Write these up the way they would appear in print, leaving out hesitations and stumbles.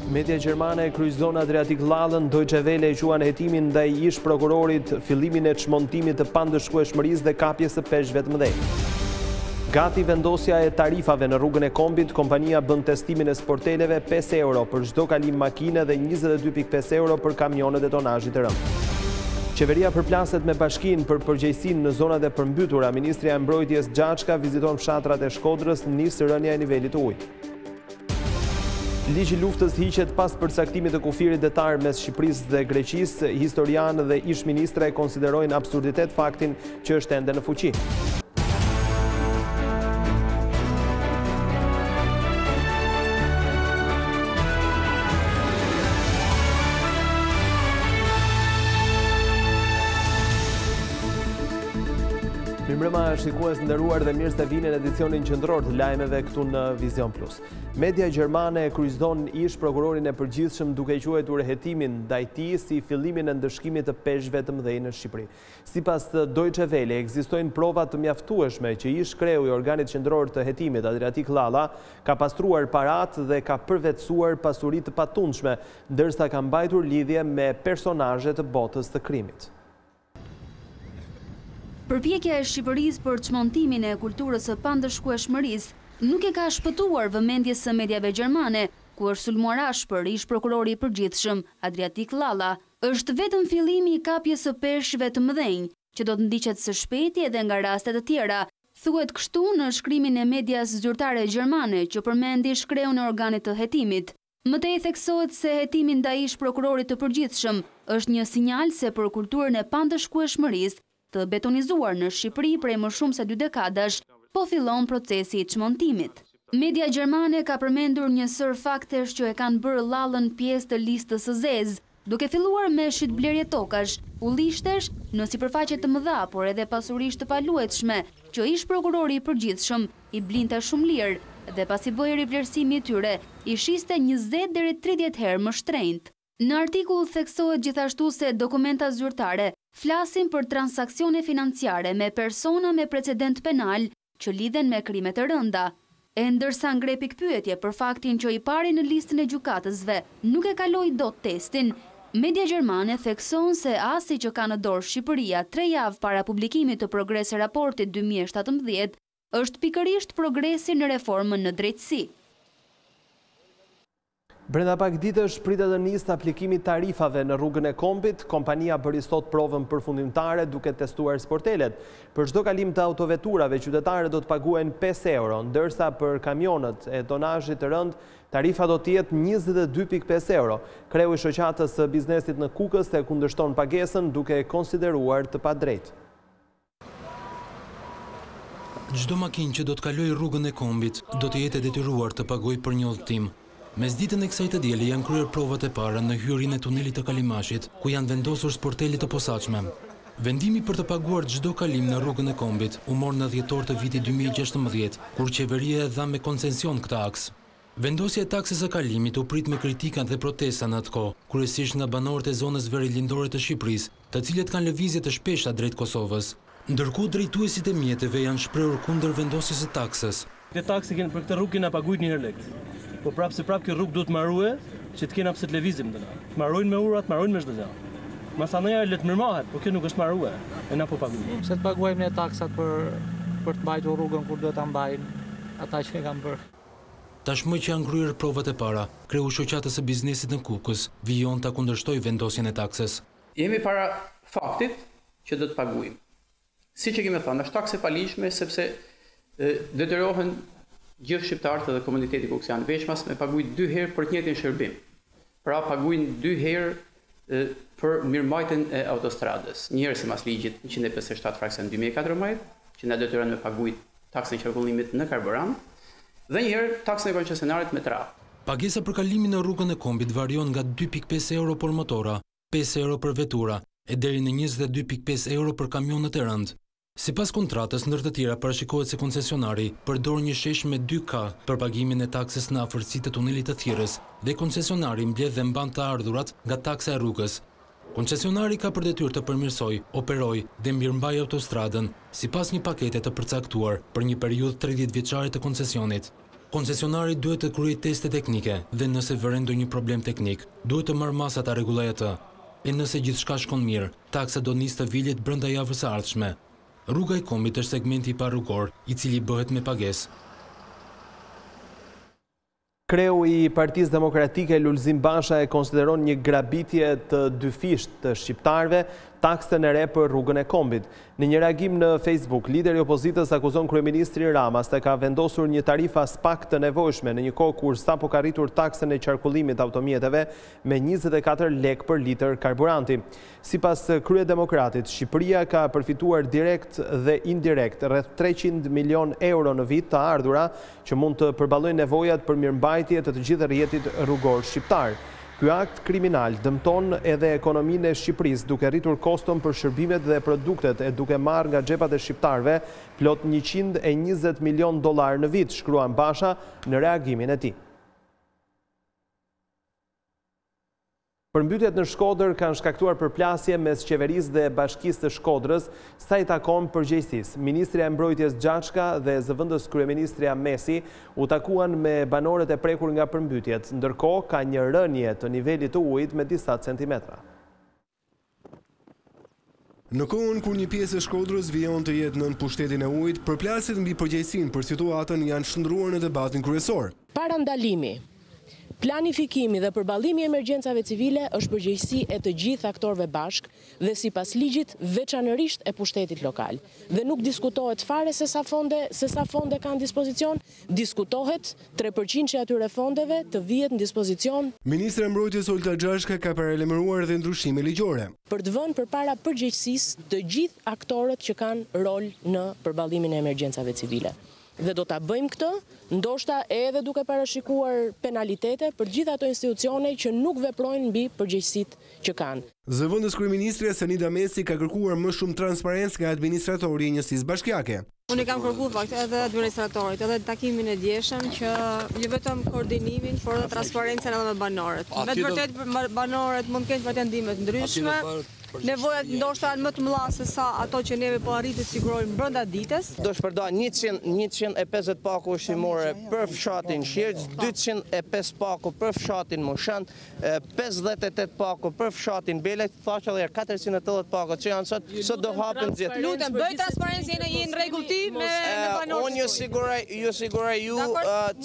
Media gjermane kryqëzon Adriatik Lallën, Deutsche Welle e quan hetimin ndaj ish prokurorit, fillimin e çmontimit të pandëshkueshmërisë dhe kapjes së peshqve të mëdhenj. Gati vendosja e tarifave në rrugën e Kombit, kompania bën testimin e sporteleve 5 euro për çdo kalim makine dhe 22.5 euro për kamionet e tonazhit të rënd. Qeveria përplaset me bashkinë për përgjegjësinë në zonat e përmbytura. Ministria e Mbrojtjes Gjaçka viziton fshatrat e Shkodrës, nis rënja e nivelit të ujit. Ligji luftës hiqet pas përcaktimit të kufirit detar mes Shqipërisë dhe Greqisë. Historianë dhe ish-ministra e konsiderojnë absurditet faktin që është ende në fuqi. Mirëmbrëma shikues nderuar dhe mirë se vini në edicionin qendror të lajmeve këtu në Vizion Plus. Media gjermane kryqëzon ish prokurorin e përgjithshëm duke quajtur hetimin ndaj tij si fillimin e ndëshkimit të peshqve të mëdhenj në Shqipëri. Sipas Deutsche Welle, ekzistojnë prova të mjaftueshme që ish kreu i organit qendror të hetimit Adriatik Lalla ka pastruar parat dhe ka përvetësuar pasuri të patundshme, ndërsa ka mbajtur lidhje me personazhe të botës të krimit. Përpjekja e Shqipërisë për çmontimin e kulturës së pandëshkueshmërisë nuk e ka shpëtuar vëmendjes së mediave gjermane, ku është sulmuar ashpër ish prokurori i përgjithshëm Adriatik Lalla. Është vetëm fillimi i kapjes së peshqve të mëdhenj, që do të ndiqet së shpejti edhe nga raste të tjera. Thuhet kështu në shkrimin e medias zyrtare gjermane që përmendi shkreun e organit të hetimit. Mëtej theksohet se hetimi ndaj ish prokurorit të përgjithshëm është një sinjal se për kulturën e pandëshkueshmërisë të betonizuar në Shqipëri prej më shumë se 2 dekadash, po fillon procesi i çmontimit. Media gjermane ka përmendur një sër faktesh që e kanë bërë Lallën pjesë të listës së zezë, duke filluar me shitblerje tokash, ullishtesh në sipërfaqe të mëdha, por edhe pasurish të paluajtshme, që ish prokurori i përgjithshëm i blinte shumë lirë dhe pasi bëhej rivlerësimi i tyre, i shiste 20 deri 30 herë më shtrenjtë. Në artikull theksohet gjithashtu se dokumenta zyrtare flasin për transakcione financiare me persona me precedent penal që lidhen me krime të rënda. E ndërsa ngre pikpyetje për faktin që i pari në listën e gjykatësve nuk e kaloi dot testin, media gjermane thekson se asi që ka në dorë Shqipëria 3 javë para publikimit të progrese raportit 2017 është pikërisht progresi në reformën në drejtësi. Brenda pak ditësh pritet të nisë aplikimi tarifave në rrugën e Kombit. Kompania bëri sot provën përfundimtare duke testuar sportelet. Për çdo kalim të autoveturave, qytetarët do të paguajnë 5 euro, ndërsa për kamionët e tonazhit të rënd, tarifa do të jetë 22.5 euro. Kreu i shoqatës së biznesit në Kukës e kundërshton pagesën duke e konsideruar të padrejtë. Çdo makinë që do të kalojë rrugën e Kombit do të jetë detyruar të pagojë për një udhëtim. Mes ditën e kësaj të dieli janë kryer provat e para në hyrjen e tunelit të Kalimashit, ku janë vendosur sportelit të posaçme. Vendimi për të paguar çdo kalim në rrugën e Kombit u mor në dhjetor të vitit 2016, kur qeveria e dha me koncesion këtë aks. Vendosja e taksës së kalimit u prit me kritika dhe protesta në atë kohë, kryesisht nga banorët e zonës verilindore të Shqipërisë, të cilët kanë lëvizje të shpeshta drejt Kosovës. Ndërkohë drejtuesit e mjeteve janë shprehur kundër vendosjes së taksës. Këtë taksë për këtë rrugë kena paguajt 1 lek. Po prapë kjo rrugë duhet marrue që të kena pse të lëvizim të na. Të marrojnë me urat, marrojnë me çdo gjë. Masaneja le të mirëmahet, po kjo nuk është marrue. E na po paguajmë. Pse të paguajmë ne taksat për të mbajtur rrugën kur duhet ta mbajnë ata që e kanë bërë. Tashmë që janë kryer provat e para, kreu shoqatës së biznesit në Kukës, Vizion ta kundërshtoi vendosjen e taksës. Jemi para faktit që do të paguajmë. Siç e kemi thënë, është taksë e palishme sepse detyrohen gjithë shqiptarët dhe komuniteti kukësian veçmas me paguajt 2 herë për të njëjtin shërbim. Pra paguajnë 2 herë për mirëmbajtjen e autostradës. Një herë sipas ligjit 157 fraksion 2014, që na detyron me paguajt taksën e qarkullimit në karburant, dhe një herë taksën e koncesionarit me trafik. Pagesa për kalimin në rrugën e Kombit varion nga 2.5 euro për motora, 5 euro për vetura e deri në 22.5 euro për kamionet e rënd. Sipas kontratës, ndër të tjera parashikohet se koncesionari përdor një shesh me 2K për pagimin e taksës në afërsi të tunelit të Thirrës dhe koncesionari mbledh dhe mban të ardhurat nga taksa e rrugës. Koncesionari ka për detyrë të përmirësoj, operoj dhe mirëmbajë autostradën sipas një pakete të përcaktuar për një periudhë 30 vjeçare të koncesionit. Koncesionari duhet të kryejë teste teknike dhe nëse vëren ndonjë problem teknik, duhet të marrë masa ta rregullojë atë. E nëse gjithçka shkon mirë, taksa do nisë të vilet brenda javës së ardhshme. Rruga e Kombit është segmenti i parrugor, i cili bëhet me pagesë. Kreu i Partisë Demokratike Lulzim Basha e konsideron një grabitje të dyfisht të shqiptarëve taksën e re për rrugën e Kombit. Në një reagim në Facebook, lideri i opozitës akuzon kryeministri Rama se ka vendosur një tarifë as pak të nevojshme në një kohë kur sapo ka rritur taksën e qarkullimit automjeteve me 24 lekë për litër karburanti. Sipas kryedemokratit, Shqipëria ka përfituar direkt dhe indirekt rreth 300 milion euro në vit të ardhura që mund të përballojnë nevojat për mirëmbajtje të gjithë rrjetit rrugor shqiptar. Ky akt kriminal dëmton edhe ekonominë e Shqipërisë duke rritur koston për shërbimet dhe produktet e duke marrë nga xhepat e shqiptarëve plot 120 milion dollar në vit, shkruan Basha në reagimin e tij. Përmbytjet në Shkodër kanë shkaktuar përplasje mes qeverisë dhe Bashkisë të Shkodrës sa i takon përgjegjësisë. Ministrja e Mbrojtjes Gjaçka dhe zëvendës kryeministrja Mesi u takuan me banorët e prekur nga përmbytjet, ndërkohë ka një rënje të nivelit të ujit me disa centimetra. Në kohën kur një pjesë e Shkodrës vijon të jetë nën pushtetin e ujit, përplasjet mbi përgjegjësinë për situatën janë shndruar në debatin kryesor. Parandalimi, planifikimi dhe përballimi i emergjencave civile është përgjegjësi e të gjithë aktorëve bashk dhe sipas ligjit veçanërisht e pushtetit lokal. Dhe nuk diskutohet fare se sa fonde kanë dispozicion, diskutohet 3% e atyre fondeve të vihet në dispozicion. Ministra e Mbrojtjes Olta Gjashka ka paralajmëruar edhe ndryshime ligjore Për të vënë përpara përgjegjësisë të gjithë aktorët që kanë rol në përballimin e emergjencave civile. Dhe do ta bëjmë këtë, ndoshta edhe duke parashikuar penalitete për gjithë ato institucione që nuk veprojnë mbi përgjegjësitë që kanë. Zëvendës kryeministrja Sanida Mesi ka kërkuar më shumë transparencë nga administratori i njësisë bashkiake. Unë kam kërkuar fakt edhe administratorit, edhe takimin e dieshëm që jo vetëm koordinimin, por edhe transparencën edhe me banorët. Me të vërtetë banorët mund të kenë pretendime të ndryshme. Nevojat ndoshta janë më të mëdha se sa ato që neve po arritë të sigurojmë brenda ditës. Do shpërnda 150 paku ushqimore për fshatin Shirq, 205 paku për fshatin Moshën, 58 paku për fshatin Belet, thashë edhe 480 paku që janë sot do hapen gjithë. Lutem, bëj transparencë në rregull ti me banorët. Unë ju siguroj ju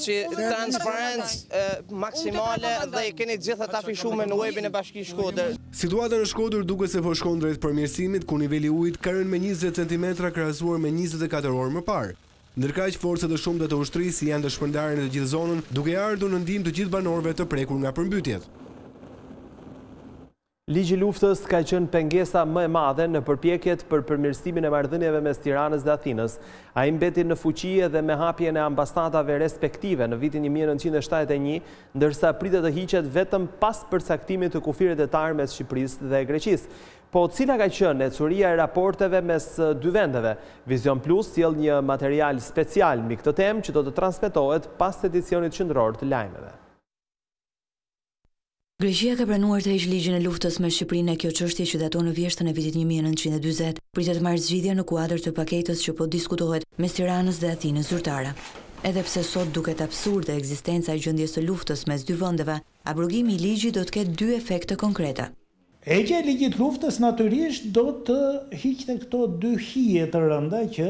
që transparencë maksimale dhe i keni gjithë ata afishuar në webin e Bashkisë Shkodër. Situata në Shkodër duke se po shkon drejt përmirësimit, ku niveli i ujit ka rënë me 20 cm krahasuar me 24 orë më parë. Ndërkaq forcat e shumta të ushtrisë janë të shpërndarë në të gjithë zonën, duke ardhur në ndihmë të gjithë banorëve të prekur nga përmbytjet. Ligji i luftës ka qenë pengesa më e madhe në përpjekjet për përmirësimin e marrëdhënieve mes Tiranës dhe Athinës. Ai mbeti në fuqi edhe me hapjen e ambasadave respektive në vitin 1971, ndërsa pritet të hiqet vetëm pas përcaktimit të kufirit etar mes Shqipërisë dhe Greqisë. Po cila ka qenë ecuria e raporteve mes dy vendeve? Vizion Plus sjell një material special mbi këtë temë që do të transmetohet pas edicionit qendror të lajmeve. Greqia ka pranuar të heqë ligjin e luftës me Shqipërinë, kjo çështje që daton në vjeshtën e vitit 1940, pritet të marrë zgjidhje në kuadër të paketës që po diskutohet mes Tiranës dhe Athinës zyrtare. Edhe pse sot duket absurde ekzistenca e gjendjes së luftës mes dy vendeve, abrogimi i ligjit do të ketë dy efekte konkrete. Heqja e ligjit luftës natyrisht do të hiqte këto dy hije të rënda që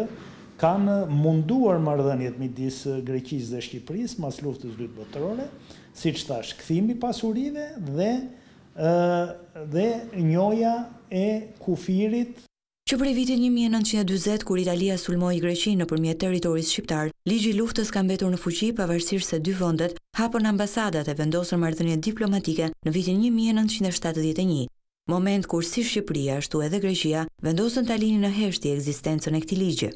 kanë munduar marrëdhëniet midis Greqisë dhe Shqipërisë pas luftës dytë botërore, siç thash, kthimi i pasurive dhe njoja e kufirit. Që prej vitit 1940, kur Italia sulmoi Greqinë nëpërmjet territorisë shqiptar, ligji i luftës ka mbetur në fuqi pavarësisht se dy vendet hapën ambasadat e vendosën marrëdhënie diplomatike në vitin 1971. Moment kur si Shqipëria ashtu edhe Greqia vendosën ta linin në heshtje ekzistencën e këtij ligji.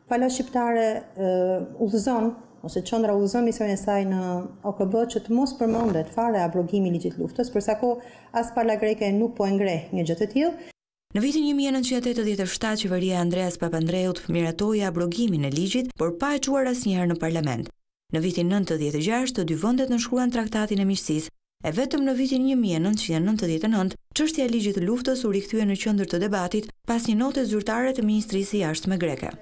Pala shqiptare udhëzon ose qendra udhëzon misionin e saj në OKB që të mos përmendet fare abrogimi i ligjit luftës, për sa kohë as pala greke nuk po e ngreh një gjë të tillë. Në vitin 1987, qeveria e Andreas Papandreut miratoi abrogimin e ligjit, por pa e çuar asnjëherë në parlament. Në vitin 96, të dy vendet nënshkruan traktatin e miqësisë, e vetëm në vitin 1999, çështja e ligjit të luftës u rikthye në qendër të debatit pas një note zyrtare të ministrisë së jashtme greke.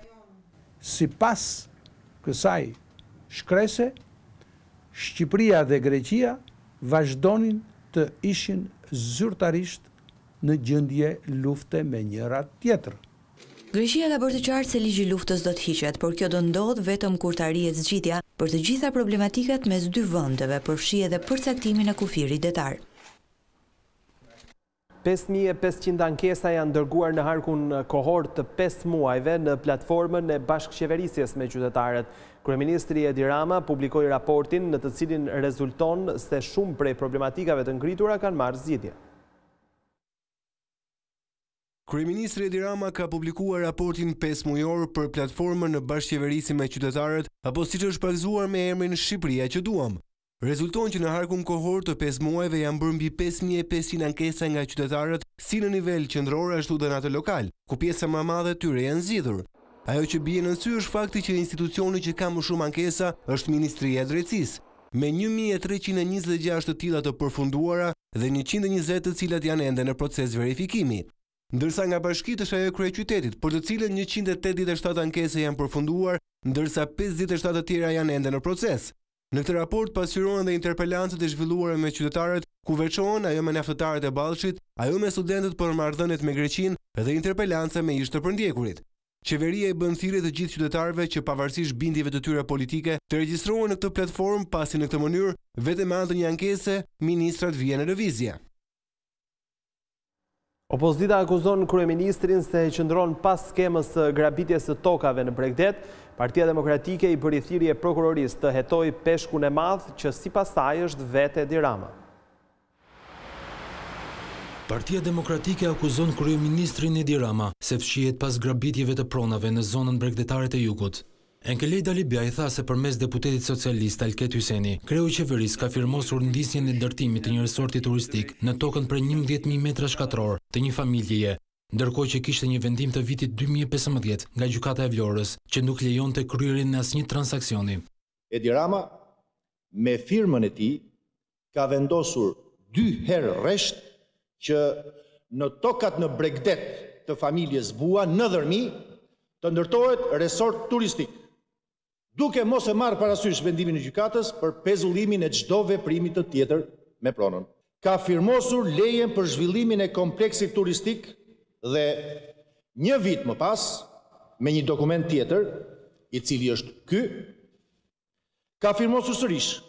Sipas kësaj shkrese, Shqipëria dhe Greqia vazhdonin të ishin zyrtarisht në gjendje lufte me njëra tjetër. Greqia ka bërë të qartë se ligji i luftës do të hiqet, por kjo do ndodh vetëm kur të arrihet zgjidhja për të gjitha problematikat mes dy vendeve, përfshi edhe përcaktimin e kufirit detar. 5.500 ankesa janë dërguar në harkun kohort të 5 muajve në platformën e bashkëqeverisjes me qytetarët. Kryeministri Edi Rama publikoi raportin në të cilin rezulton se shumë prej problematikave të ngritura kanë marrë zgjidhje. Kryeministri Edi Rama ka publikuar raportin 5 mujor për platformën në bashkëqeverisi me qytetarët, apo siç është pakzuar me emrin Shqipëria që duam. Rezulton që në harkun kohort të 5 muajve janë bërë mbi 5.500 ankesa nga qytetarët, si në nivel qendror ashtu edhe në atë lokal, ku pjesa më e madhe e tyre janë zgjidhur. Ajo që bie në sy është fakti që institucioni që ka më shumë ankesa është Ministria e Drejtësisë, me 1.326 të tilla të përfunduara dhe 120 të cilat janë ende në proces verifikimi. Ndërsa nga bashkitë është ajo kryeqytetit, për të cilën 187 ankese janë përfunduar, ndërsa 57 të tjera janë ende në proces. Në këtë raport pasqyrohen dhe interpelancët e zhvilluara me qytetarët, ku veçohen ajo me naftëtarët e Ballshit, ajo me studentët për marrëdhëniet me Greqinë dhe interpelanca me ish të përndjekurit. Qeveria i bën thirrje të gjithë qytetarëve që pavarësisht bindjeve të tyre politike të regjistrohen në këtë platformë, pasi në këtë mënyrë vetëm me anë të një ankese ministrat vijnë në lëvizje. Opozita akuzon kryeministrin se qëndron pas skemës së grabitjes së tokave në Bregdet. Partia Demokratike i bëri thirrje prokurorisë të hetoj peshkun e madh që sipas saj është vetë Edi Rama. Partia Demokratike akuzon kryeministrin Edi Rama se fshihet pas grabitjeve të pronave në zonën bregdetare të jugut. Enkelej Dalibja i tha se përmes deputetit socialist Alket Hyseni, kreu i qeverisë ka firmosur ndisjen e ndërtimit të një resorti turistik në tokën për 11.000 metra shkatror të një familjeje, ndërkohë që kishte një vendim të vitit 2015 nga gjykata e Vlorës, që nuk lejonte kryerjen e asnjë transaksioni. Edi Rama, me firmën e tij, ka vendosur 2 herë rresht që në tokat në Bregdet të familjes Bua, në Dërmi, të ndërtohet resort turistik, duke mos e marrë parasysh vendimin e gjykatës për pezullimin e çdo veprimi të tjetër me pronën. Ka firmosur lejen për zhvillimin e kompleksit turistik dhe një vit më pas, me një dokument tjetër, i cili është ky, ka firmosur sërish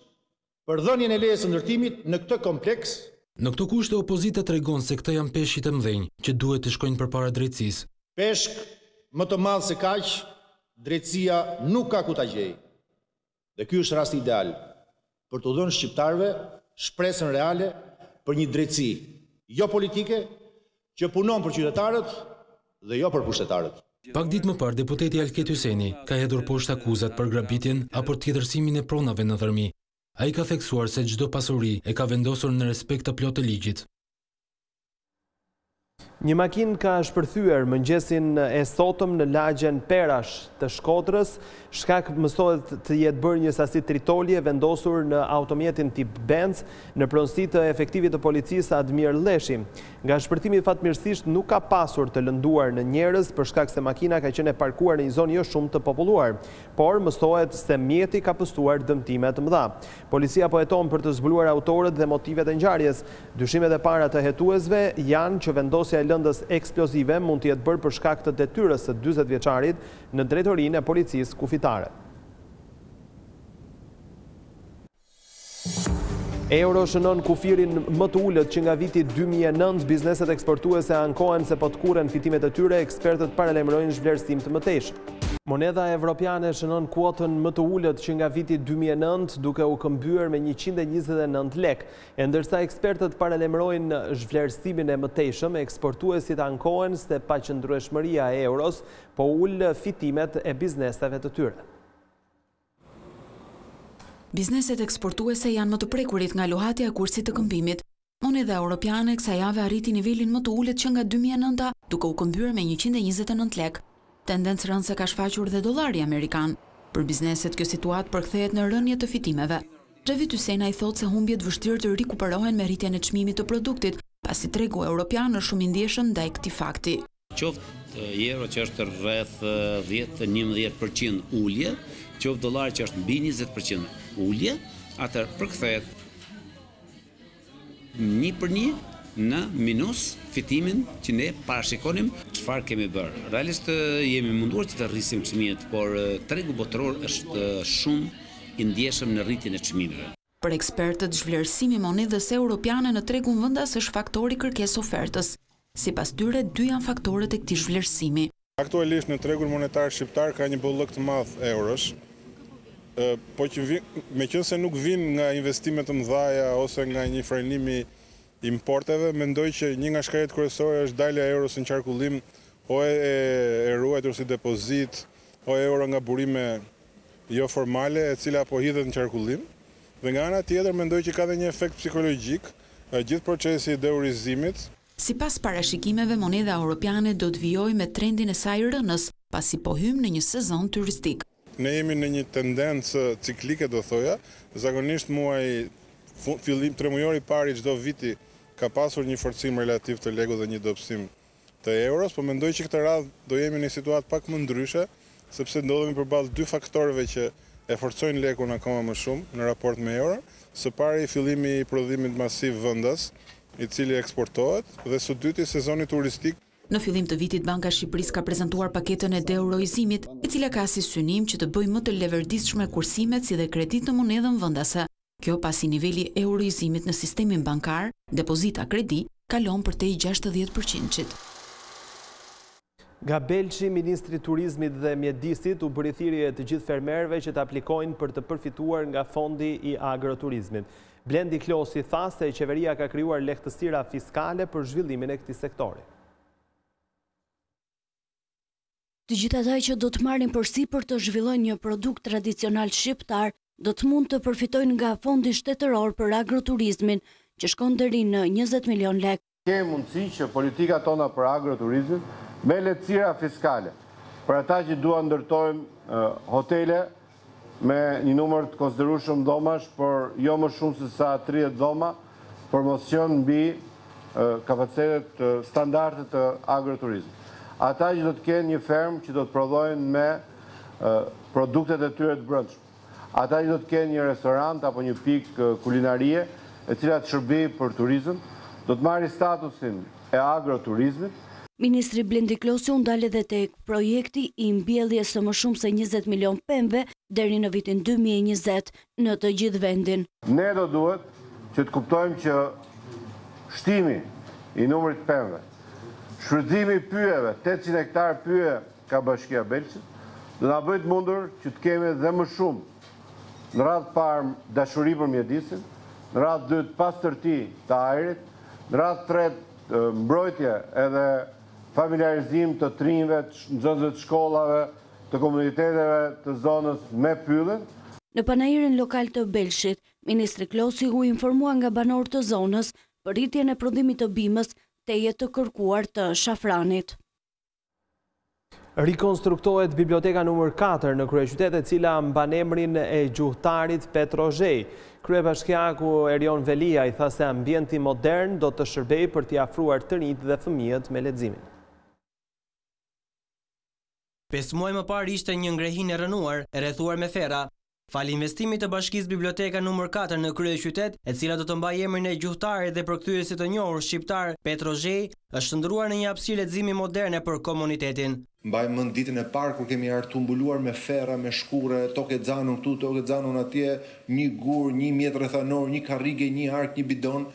për dhënien e lejes së ndërtimit në këtë kompleks. Në këto kushte opozita tregon se këta janë peshqit e mëdhenj që duhet të shkojnë përpara drejtësisë. Peshk më të madh se kaq, drejtësia nuk ka ku ta gjejë. Dhe ky është rasti ideal për të dhënë shqiptarëve shpresën reale për një drejtësi jo politike, që punon për qytetarët dhe jo për pushtetarët. Pak ditë më parë, deputeti Alket Hyseni ka hedhur poshtë akuzat për grabitjen apo tjetërsimin e pronave në Dërmi. Ai ka theksuar se çdo pasuri e ka vendosur në respekt të plotë të ligjit. Një makinë ka shpërthyer mëngjesin e sotëm në lagjen Perash të Shkodrës, shkak mësohet të jetë bërë një sasi tritolje vendosur në automjetin tip Benz në pronësi të efektivit të policisë Admir Leshi. Nga shpërtimi fatmirësisht nuk ka pasur të lënduar në njerëz për shkak se makina ka qenë e parkuar në një zonë jo shumë të populluar, por mësohet se mjeti ka pëstuar dëmtime të mëdha. Policia po heton për të zbuluar autorët dhe motivet e ngjarjes. Dyshimet e para të hetuesve janë që vendosja e lëndës eksplozive mund të jetë bërë për shkak të detyrës së 40 vjeçarit në drejtorinë e policisë kufitare. Euro shënon kufirin më të ulët që nga viti 2009, bizneset eksportuese ankohen se po të kuren fitimet e tyre, ekspertët paralajmërojnë zhvlerësim të mëtejshëm. Moneda evropiane shënon kuotën më të ulët që nga viti 2009, duke u këmbyer me 129 lek, e ndërsa ekspertët paralajmërojnë zhvlerësimin e mëtejshëm, eksportuesit ankohen se paqëndrueshmëria e euros po ul fitimet e bizneseve të tyre. Bizneset eksportuese janë më të prekurit nga lohatja e kursit të këmbimit. Moneda europiane kësaj jave arriti nivelin më të ulët që nga 2009, duke u këmbyer me 129 lek. Tendencë rëndëse ka shfaqur dhe dollari amerikan. Për bizneset kjo situatë përkthehet në rënje të fitimeve. Xhavit Hysena i thotë se humbjet vështirë të rikuperohen me rritjen e çmimit të produktit, pasi tregu europian është shumë i ndjeshëm ndaj këtij fakti. Qoftë euro që është rreth 10-11% ulje, qoftë dollar që është mbi 20% ulje, atër përkthehet 1/1 në minus fitimin që ne parashikonim çfarë kemi bërë. Realisht jemi munduar që të rrisim çmimet, por tregu botëror është shumë i ndjeshëm në rritjen e çmimeve. Për ekspertët, zhvlerësimi i monedhës europiane në tregun vendas është faktori kërkesë ofertës. Sipas tyre, dy janë faktorët e këtij zhvlerësimi. Aktualisht në tregun monetar shqiptar ka një bollëk të madh eurosh, po që meqense nuk vijnë nga investimet të mëdha ose nga një frenim i importeve, mendoj që një nga shkaqet kryesore është dalja e euros në qarkullim, o e ruajtur si depozit, o euro nga burime jo formale, e cila po hidhet në qarkullim. Dhe nga ana tjetër mendoj që ka dhe një efekt psikologjik, gjithë procesi i deurizimit. Sipas parashikimeve, monedha europiane do të vijojë me trendin e saj rënës, pasi po hym në një sezon turistik. Ne jemi në një tendencë ciklike, do thoja, zakonisht muaj fillim tremujor i parë i çdo viti ka pasur një forcim relativ të legut dhe një dobësim të euros, po mendoj që këtë radhë do jemi në një situatë pak më ndryshe, sepse ndodhemi përballë dy faktorëve që e forcojnë lekun akoma më shumë në raport me euro. Së pari fillimi i prodhimit masiv vendas, i cili eksportohet, dhe së dyti sezoni turistik. Në fillim të vitit, Banka e Shqipërisë ka prezantuar paketën e deeuroizimit, e cila ka si synim që të bëjë më të leverdishme kursimet si dhe kredit në monedhën vendase. Kjo pasi niveli euroizimit në sistemin bankar, depozita kredi, kalon për te i 60%. Nga Belçi, Ministri i Turizmit dhe Mjedisit u bëri thirrje të gjithë fermerëve që të aplikojnë për të përfituar nga fondi i agroturizmit. Blendi Klosi tha se qeveria ka krijuar lehtësira fiskale për zhvillimin e këtij sektori. Të gjithë ata që do të marrin përsipër të zhvillojnë një produkt tradicional shqiptar, do të mund të përfitojnë nga fondi shtetëror për agroturizmin, që shkon deri në 20 milion lekë. Kemi mundësi që politika tona për agroturizmin me lehtësira fiskale për ata që duan ndërtojmë hotele me një numër të konsiderueshëm dhomash, por jo më shumë se sa 30 dhoma, promocion mbi kapacitetet standarde të agroturizmit. Ata që do të kenë një fermë që do të prodhojnë me produktet e tyre të brendshme. Ata që do të kenë një restorant apo një pikë kulinarie, e cila të shërbejë për turizëm, do të marrë statusin e agroturizmit. Ministri Blendi Klosi u ndal edhe tek projekti i mbjelljes së më shumë se 20 milion pemëve deri në vitin 2020 në të gjithë vendin. Ne do duhet që të kuptojmë që shtimi i numrit pemëve, shfrytëzimi i pyjeve, 800 hektar pyje ka Bashkia Belçit, do na bëjë të mundur që të kemi dhe më shumë në radhë parë dashuri për mjedisin, në radhë dytë pastërti të ajrit, në radhë tretë mbrojtje edhe familiarizim të trinjve, nxënësve të shkollave, të komuniteteve të zonës me pyllën. Në panajirin lokal të Belshit, Ministri Klosi u informua nga banorët të zonës për rritjen e prodhimit të bimës teje të kërkuar të shafranit. Rikonstruktohet biblioteka nr. 4 në kryeqytet, e cila mban emrin e gjuhtarit Petrozhej. Kryebashkiaku Erion Velia i tha se ambienti modern do të shërbejë për t'i afruar të rinjt dhe fëmijët me leximin. 5 muaj më parë ishte një ngrehin e rënuar, e rrethuar me ferra. Fali investimit të bashkisë Biblioteka nr. 4 në kryeqytet, e cila do të mbajë emrin e gjuhtarit dhe përkthyesit të njohur shqiptar Petrozhej, është shndruar në një hapësirë leximi moderne për komunitetin. Mbaj mend ditën e parë kur kemi ardhur tumbuluar me ferra, me shkure, toke xanun këtu, toke xanun atje, një gur, 1 mjetër rrethanor, një karrige, një ark, një bidon.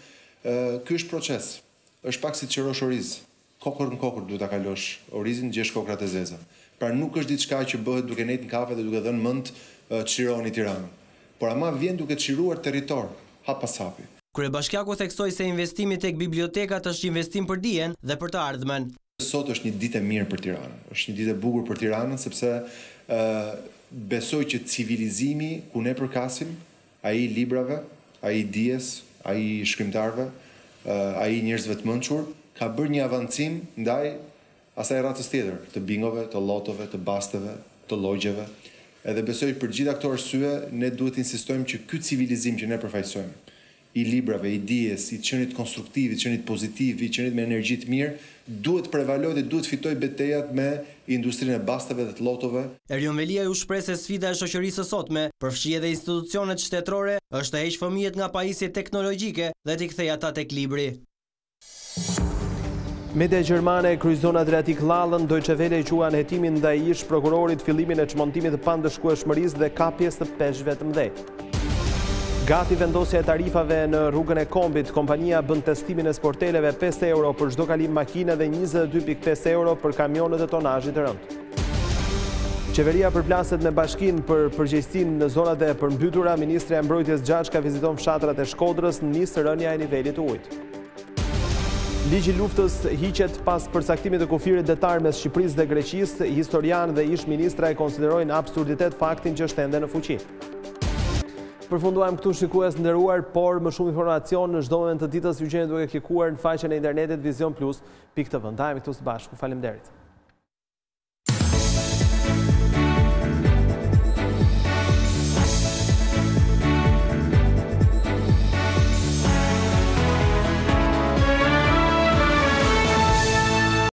Ky është proces. Është pak si të qirosh oriz. Kokër në kokër duhet ta kalosh orizin, gjesh kokrat e zeza. Pra nuk është diçka që bëhet duke nejtë në kafe dhe duke dhënë mend të çironi Tiranën. Por ama vjen duke çiruar territor, hap pas hapi. Kryebashkiaku theksoi se investimi tek bibliotekat është investim për dijen dhe për të ardhmen. Sot është një ditë e mirë për Tiranën. Është një ditë e bukur për Tiranën sepse besoj që civilizimi ku ne përkasim, ai i librave, ai i dijes, ai i shkrimtarëve, ai i njerëzve të mençur, ka bërë një avancim ndaj asaj racës tjetër, të bingove, të lotove, të basteve, të llogjeve. Edhe besoj për gjitha këto arsye ne duhet insistojmë që ky civilizim që ne përfaqësojmë i librave, i dijes, i qenit konstruktiv, i qenit pozitiv, i qenit me energji të mirë, duhet prevaloj dhe duhet fitoj betejat me industrinë e bastave dhe të lotove. Erjon Velia u shpreh se sfida e shoqërisë së sotme, përfshi edhe institucionet shtetërore, është të heqë fëmijët nga pajisjet teknologjike dhe t'i kthejë ata tek libri. Media gjermane e kryqëzon Adriatik Lallën, Deutsche Welle i quan hetimin ndaj ish prokurorit fillimin e çmontimit të pandëshkueshmërisë dhe kapjes të peshqve të mëdhenj. Gati vendosja e tarifave në rrugën e Kombit, kompania bën testimin e sporteleve 5 euro për çdo kalim makine dhe 22.5 euro për kamionet e tonazhit të rënd. Qeveria përplaset me bashkinë për përgjegjësinë në zonat e përmbytura. Ministri e Mbrojtjes Xhaçka viziton fshatrat e Shkodrës, nis rënja e nivelit të ujit. Ligji i luftës hiqet pas përcaktimit të kufirit detar mes Shqipërisë dhe Greqisë. Historian dhe ish ministra e konsiderojnë absurditet faktin që shtende në fuqi. Përfunduam këtu shikues nderuar, por më shumë informacion në çdo moment të ditës ju gjeni duke klikuar në faqen e internetit Vizion Plus.tv. Ndajemi këtu së bashku. Faleminderit.